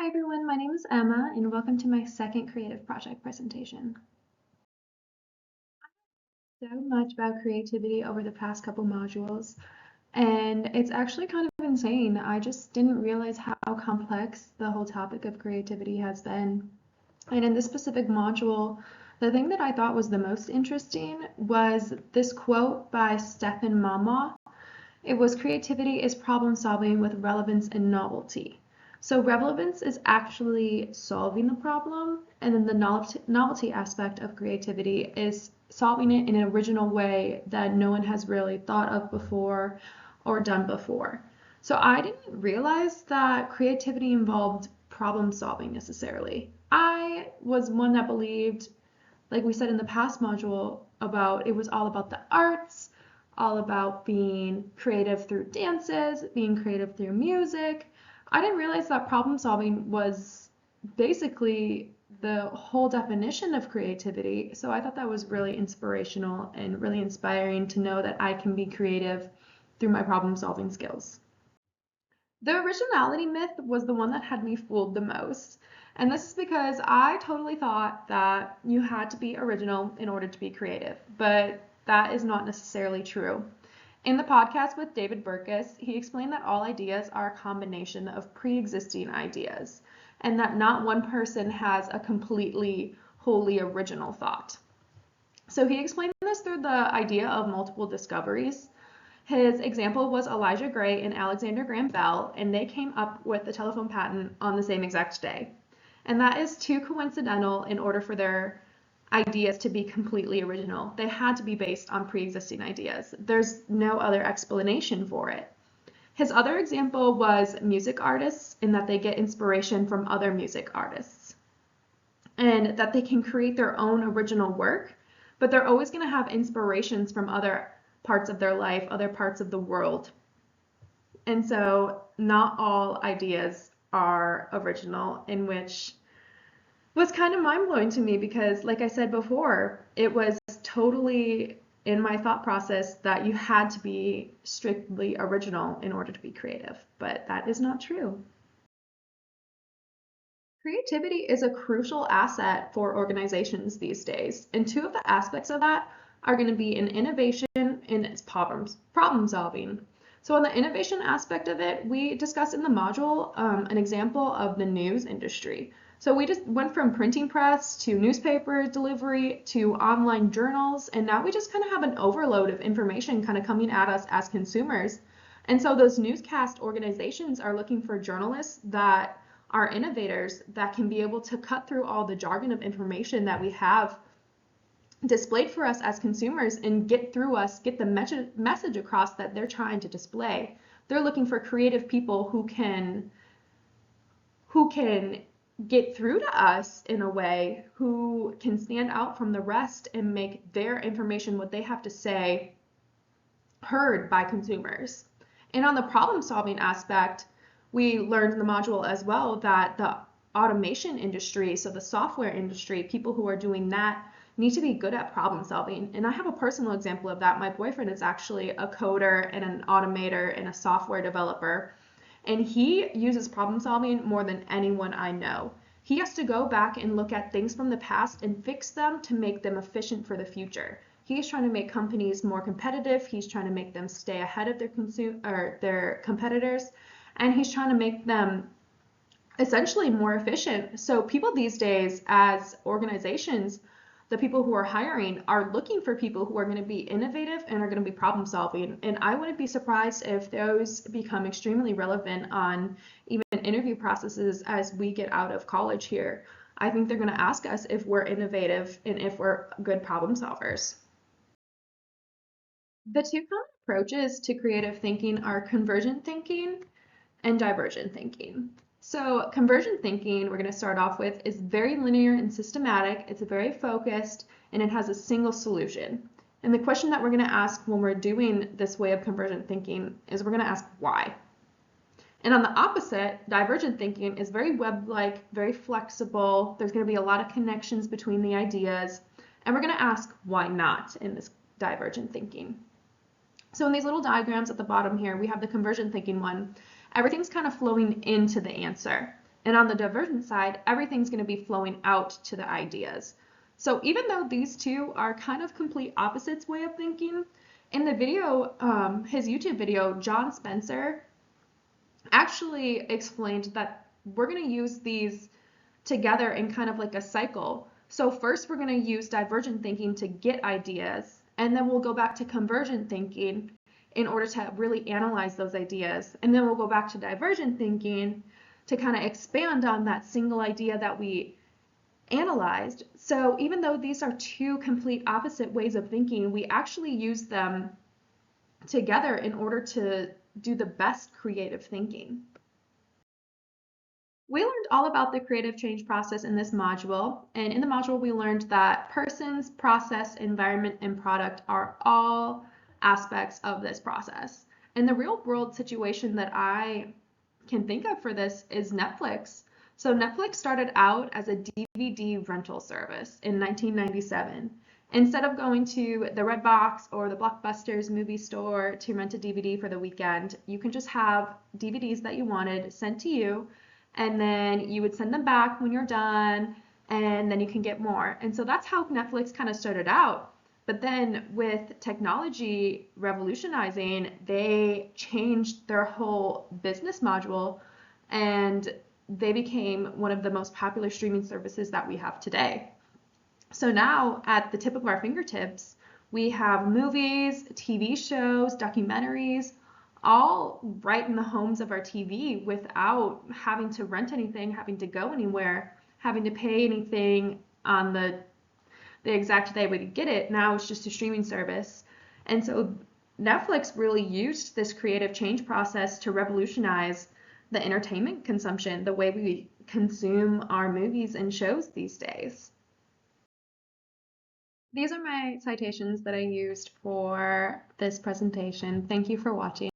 Hi everyone, my name is Emma and welcome to my second creative project presentation. So much about creativity over the past couple modules, and it's actually kind of insane. I just didn't realize how complex the whole topic of creativity has been. And in this specific module, the thing that I thought was the most interesting was this quote by Stefan Mama. It was creativity is problem solving with relevance and novelty. So relevance is actually solving the problem, and then the novelty aspect of creativity is solving it in an original way that no one has really thought of before or done before. So I didn't realize that creativity involved problem solving necessarily. I was one that believed, like we said in the past module, about it was all about the arts, all about being creative through dances, being creative through music. I didn't realize that problem solving was basically the whole definition of creativity. So I thought that was really inspirational and really inspiring to know that I can be creative through my problem solving skills. The originality myth was the one that had me fooled the most. And this is because I totally thought that you had to be original in order to be creative, but that is not necessarily true. In the podcast with David Burkus, he explained that all ideas are a combination of pre-existing ideas, and that not one person has a completely wholly original thought. So he explained this through the idea of multiple discoveries. His example was Elijah Gray and Alexander Graham Bell, and they came up with the telephone patent on the same exact day. And that is too coincidental in order for their ideas to be completely original. They had to be based on pre-existing ideas. There's no other explanation for it. His other example was music artists, in that they get inspiration from other music artists, and that they can create their own original work, but they're always going to have inspirations from other parts of their life, other parts of the world. And so not all ideas are original, in which was kind of mind-blowing to me because, like I said before, it was totally in my thought process that you had to be strictly original in order to be creative, but that is not true. Creativity is a crucial asset for organizations these days, and two of the aspects of that are going to be in innovation and its problem solving. So on the innovation aspect of it, we discussed in the module an example of the news industry. So we just went from printing press to newspaper delivery to online journals, and now we just kind of have an overload of information kind of coming at us as consumers. And so those newscast organizations are looking for journalists that are innovators that can be able to cut through all the jargon of information that we have displayed for us as consumers and get the message across that they're trying to display. They're looking for creative people who can get through to us in a way, who can stand out from the rest and make their information, what they have to say, heard by consumers. And on the problem solving aspect, we learned in the module as well that the automation industry, so the software industry, people who are doing that need to be good at problem solving. And I have a personal example of that. My boyfriend is actually a coder and an automator and a software developer, and he uses problem solving more than anyone I know. He has to go back and look at things from the past and fix them to make them efficient for the future. He's trying to make companies more competitive. He's trying to make them stay ahead of their competitors, and he's trying to make them essentially more efficient. So people these days, as organizations, the people who are hiring are looking for people who are going to be innovative and are going to be problem solving. And I wouldn't be surprised if those become extremely relevant on even interview processes as we get out of college here. I think they're going to ask us if we're innovative and if we're good problem solvers. The two common approaches to creative thinking are convergent thinking and divergent thinking. So convergent thinking, we're going to start off with, is very linear and systematic. It's very focused, and it has a single solution. And the question that we're going to ask when we're doing this way of convergent thinking is we're going to ask why. And on the opposite, divergent thinking is very web-like, very flexible. There's going to be a lot of connections between the ideas, and we're going to ask why not in this divergent thinking. So in these little diagrams at the bottom here, we have the convergent thinking one. Everything's kind of flowing into the answer. And on the divergent side, everything's going to be flowing out to the ideas. So even though these two are kind of complete opposites way of thinking, in the video, his YouTube video, John Spencer actually explained that we're going to use these together in kind of like a cycle. So first we're going to use divergent thinking to get ideas, and then we'll go back to convergent thinking in order to really analyze those ideas. And then we'll go back to divergent thinking to kind of expand on that single idea that we analyzed. So even though these are two complete opposite ways of thinking, we actually use them together in order to do the best creative thinking. We learned all about the creative change process in this module, and in the module we learned that persons, process, environment, and product are all aspects of this process. And the real world situation that I can think of for this is Netflix. So Netflix started out as a DVD rental service in 1997. Instead of going to the Redbox or the Blockbusters movie store to rent a DVD for the weekend, you can just have DVDs that you wanted sent to you, and then you would send them back when you're done, and then you can get more. And so that's how Netflix kind of started out. But then with technology revolutionizing, they changed their whole business module, and they became one of the most popular streaming services that we have today. So now at the tip of our fingertips, we have movies, TV shows, documentaries, all right in the homes of our TV without having to rent anything, having to go anywhere, having to pay anything on the exact day we could get it. Now it's just a streaming service. And so Netflix really used this creative change process to revolutionize the entertainment consumption, the way we consume our movies and shows these days. These are my citations that I used for this presentation. Thank you for watching.